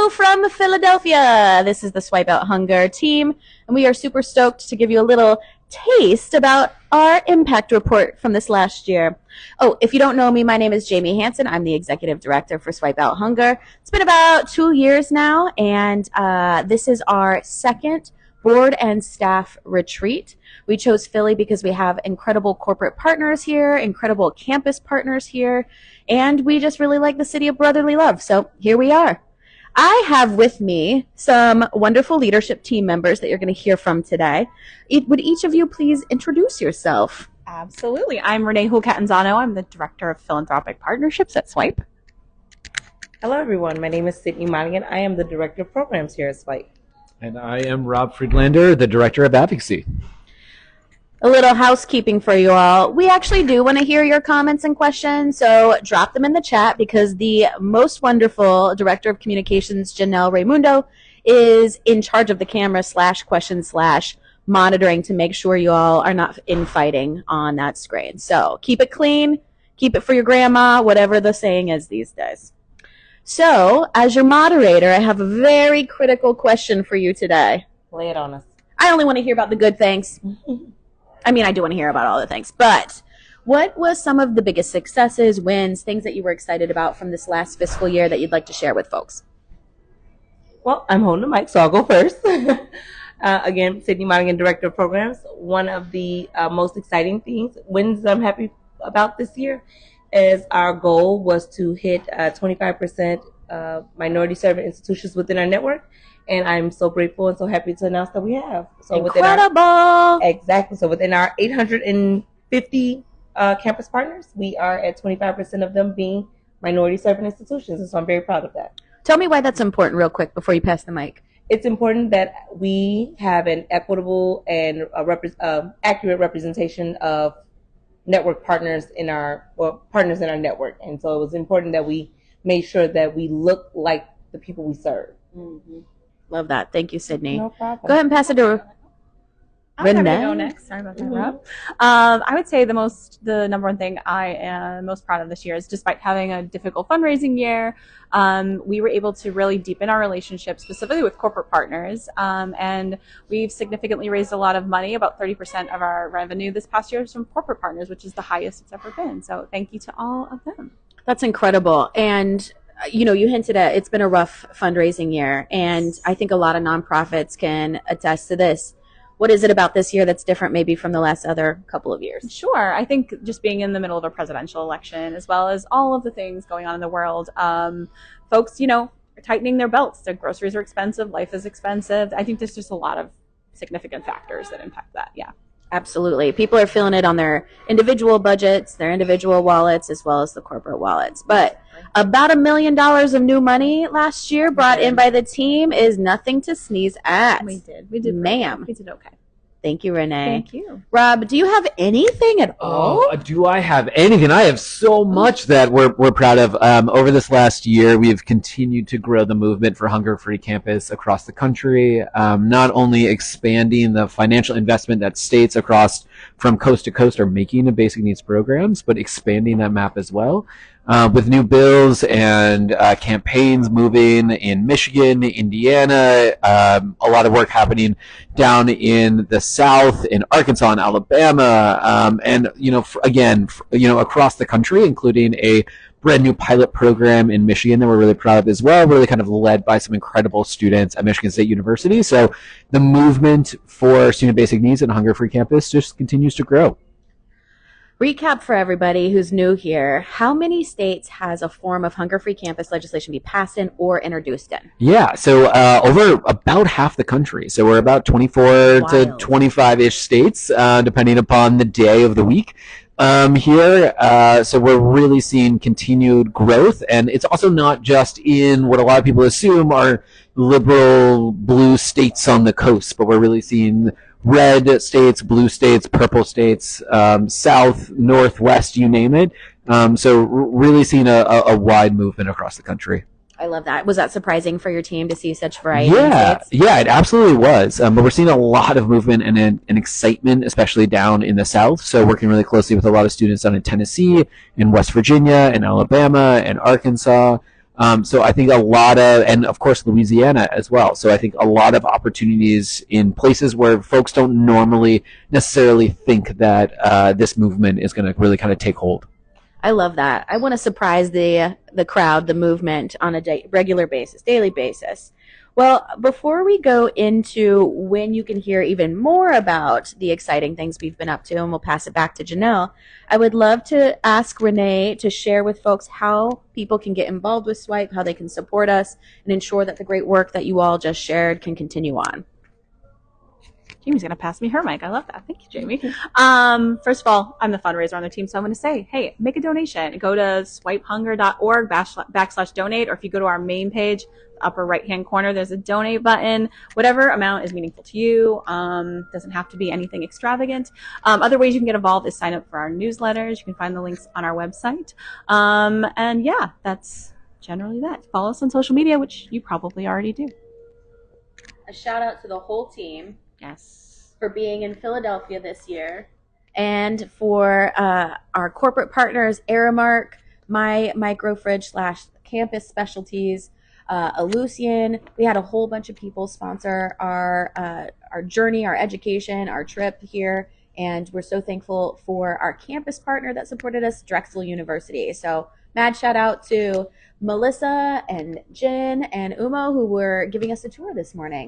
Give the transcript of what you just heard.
Hello from Philadelphia. This is the Swipe Out Hunger team, and we are super stoked to give you a little taste about our impact report from this last year. Oh, if you don't know me, my name is Jamie Hansen. I'm the executive director for Swipe Out Hunger. It's been about 2 years now, and this is our second board and staff retreat. We chose Philly because we have incredible corporate partners here, incredible campus partners here, and we just really like the city of brotherly love. So here we are. I have with me some wonderful leadership team members that you're going to hear from today. Would each of you please introduce yourself? Absolutely. I'm Renee Hulcatanzano. I'm the Director of Philanthropic Partnerships at Swipe. Hello, everyone. My name is Sydney Monaghan. I am the Director of Programs here at Swipe. And I am Rob Friedlander, the Director of Advocacy. A little housekeeping for you all. We actually do want to hear your comments and questions, so drop them in the chat because the most wonderful Director of Communications, Janelle Raimundo, is in charge of the camera /question/ monitoring to make sure you all are not infighting on that screen. So keep it clean, keep it for your grandma, whatever the saying is these days. So, as your moderator, I have a very critical question for you today. Lay it on us. I only want to hear about the good things. I mean, I do want to hear about all the things, but what was some of the biggest successes, wins, things that you were excited about from this last fiscal year that you'd like to share with folks? Well, I'm holding the mic, so I'll go first. Again, Sydney Monaghan, Director of Programs. One of the most exciting wins that I'm happy about this year is our goal was to hit 25% minority serving institutions within our network. And I'm so grateful and so happy to announce that we have. So Incredible! Exactly. So within our 850 campus partners, we are at 25% of them being minority serving institutions. And so I'm very proud of that. Tell me why that's important real quick before you pass the mic. It's important that we have an equitable and accurate representation of network partners in our network. And so it was important that we made sure that we look like the people we serve. Mm-hmm. Love that. Thank you, Sydney. No problem. Go ahead and pass it to I'm happy to go next. Sorry about that, Rob. I would say the number one thing I am most proud of this year is, despite having a difficult fundraising year, we were able to really deepen our relationship, specifically with corporate partners. And we've significantly raised a lot of money. About 30% of our revenue this past year is from corporate partners, which is the highest it's ever been. So thank you to all of them. That's incredible. And you know, you hinted at it's been a rough fundraising year, and I think a lot of nonprofits can attest to this. What is it about this year that's different maybe from the last other couple of years? Sure. I think just being in the middle of a presidential election, as well as all of the things going on in the world, folks, are tightening their belts. Their groceries are expensive. Life is expensive. I think there's just a lot of significant factors that impact that. Yeah. Absolutely. People are feeling it on their individual budgets, their individual wallets, as well as the corporate wallets. But about $1 million of new money last year brought in by the team is nothing to sneeze at. We did. Ma'am. We did okay. Thank you, Renee. Thank you. Rob, do you have anything at all? Do I have anything? I have so much that we're proud of. Over this last year, we've continued to grow the movement for hunger-free campus across the country, not only expanding the financial investment that states across from coast to coast are making in basic needs programs, but expanding that map as well. With new bills and campaigns moving in Michigan, Indiana, a lot of work happening down in the South, in Arkansas and Alabama, and across the country, including a brand new pilot program in Michigan that we're really proud of as well, really kind of led by some incredible students at Michigan State University. So the movement for student basic needs and hunger-free campus just continues to grow. Recap for everybody who's new here. How many states has a form of hunger-free campus legislation be passed in or introduced in? Yeah, so over about half the country. So we're about 24 to 25-ish states, depending upon the day of the week here. So we're really seeing continued growth. And it's also not just in what a lot of people assume are liberal blue states on the coast, but we're really seeing red states, blue states, purple states, south, northwest, you name it. So really seeing a wide movement across the country. I love that. Was that surprising for your team to see such variety? Yeah, it absolutely was. But we're seeing a lot of movement and excitement, especially down in the South. So working really closely with a lot of students down in Tennessee, in West Virginia, in Alabama, and Arkansas. So I think a lot of, and of course Louisiana as well. So I think a lot of opportunities in places where folks don't normally necessarily think that this movement is going to really kind of take hold. I love that. I want to surprise the crowd, the movement on a regular basis, daily basis. Well, before we go into when you can hear even more about the exciting things we've been up to, and we'll pass it back to Janelle, I would love to ask Renee to share with folks how people can get involved with Swipe, how they can support us, and ensure that the great work that you all just shared can continue on. Jamie's going to pass me her mic. I love that. Thank you, Jamie. First of all, I'm the fundraiser on the team, so I'm going to say, hey, make a donation. Go to swipehunger.org/donate, or if you go to our main page, the upper right-hand corner, there's a donate button. Whatever amount is meaningful to you. Doesn't have to be anything extravagant. Other ways you can get involved is sign up for our newsletters. You can find the links on our website. And yeah, that's generally that. Follow us on social media, which you probably already do. A shout out to the whole team. Yes. For being in Philadelphia this year, and for our corporate partners, Aramark, My Micro Fridge / Campus Specialties, Ellucian. We had a whole bunch of people sponsor our journey, our education, our trip here, and we're so thankful for our campus partner that supported us, Drexel University. So mad shout out to Melissa and Jen and Umo, who were giving us a tour this morning.